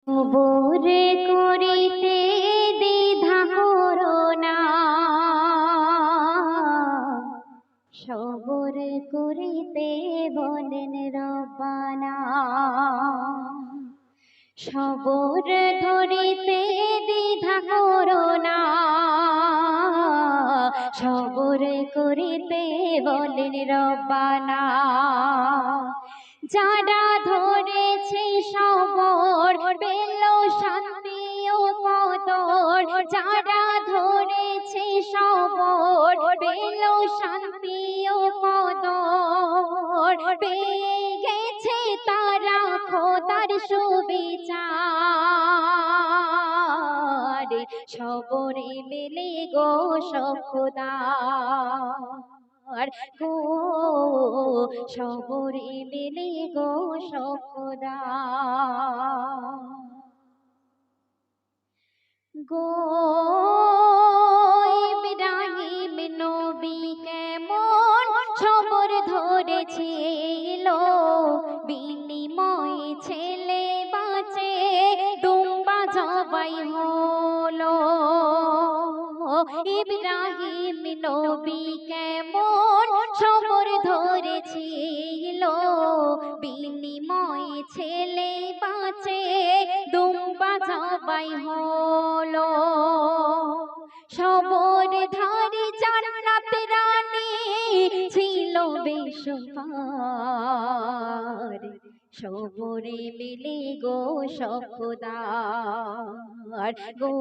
সবর করিতে দ্বিধা করো না, সবর করিতে বলেন রব্বানা। সবর ধরিতে দ্বিধা করো না, সবর করিতে বলেন রব্বানা। যারা ধরেছে সবর পেল শান্তি ও কদর, যারা ধরেছে সবর পেল শান্তি ও কদর, পেয়ে গেছে তারা খোদার সুবিচার। সবরে মেলে গো সখদার গো, সবরে মেলে গো সখদার গো। ইব্রাহিম নবী কেমন সবর ধরেছিল, বিনিময়ে ছেলে বাঁচে দুম্বা জবাই হলো। ইব্রাহিম নবী কেমন সবর ধরেছিল, বিনিময়ে ছেলে বাঁচে দুম্বা জবাই হলো। সবর ধারি জান্নাত রানী ছিল বেশুমার, সবরে মিলে গো সখদার গো,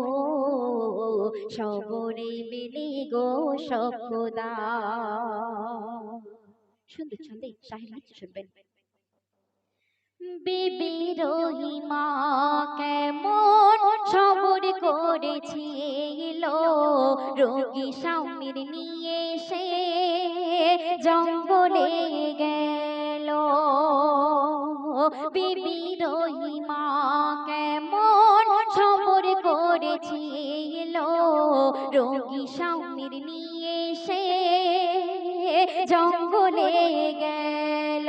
সবরে মিলে গো সখদার। সুন্দর ছন্দে শাহির গীত শুনবেন। বিবি রহিমা কেমন সবর করেছিল, রোগী স্বামীর নিয়ে সে জঙ্গলে গেল। বিবি রহিমা কেমন সবর করেছিল, রোগী স্বামীর নিয়ে সে জঙ্গলে গেল।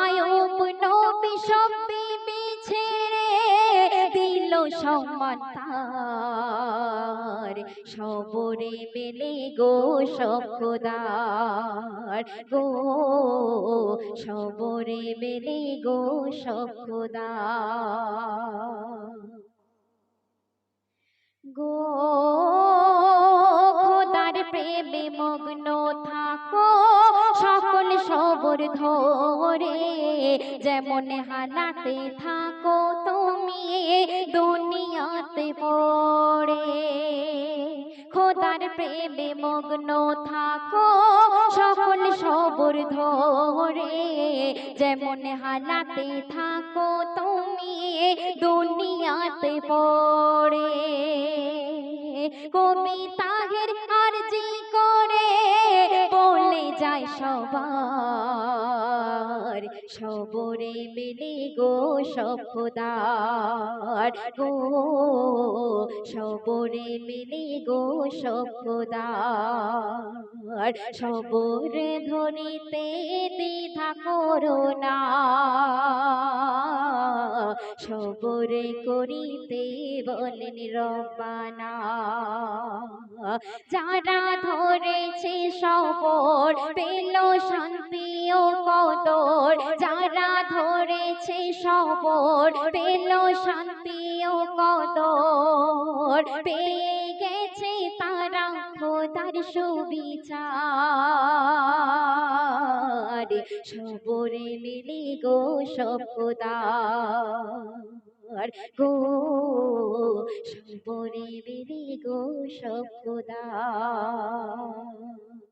আয়ুব নবী সব বিবি ছেড়ে দিল সম্মান তার, সবরে মেলে গো সখদার গো, সবরে মেলে গো সখদার গো। খোদার প্রেমে মগ্ন থাকো সকল সবর ধরে, যেমন হালাতে থাকো তুমি দুনিয়াতে পড়ে। খোদার প্রেমে মগ্ন থাকো সকল সবর ধরে, যেমন হালাতে থাকো তুমি দুনিয়াতে পড়ে। কবি তাহের আরজি করে বলে যায় সবার, সবরে মেলে গো সখদার গো, সবরে মেলে গো সখদার। সবর ধরিতে দ্বিধা করো না, সবর করিতে বলেন রব্বানা। যারা ধরেছে সবর পেল শান্তি ও কদর, যারা ধরেছে সবর পেল শান্তি ও কদর, পেয়ে গেছে তারা খোদার সুবিচার। সবরে মিলে গো সখদার গো, সবরে মিলে গো সখদার।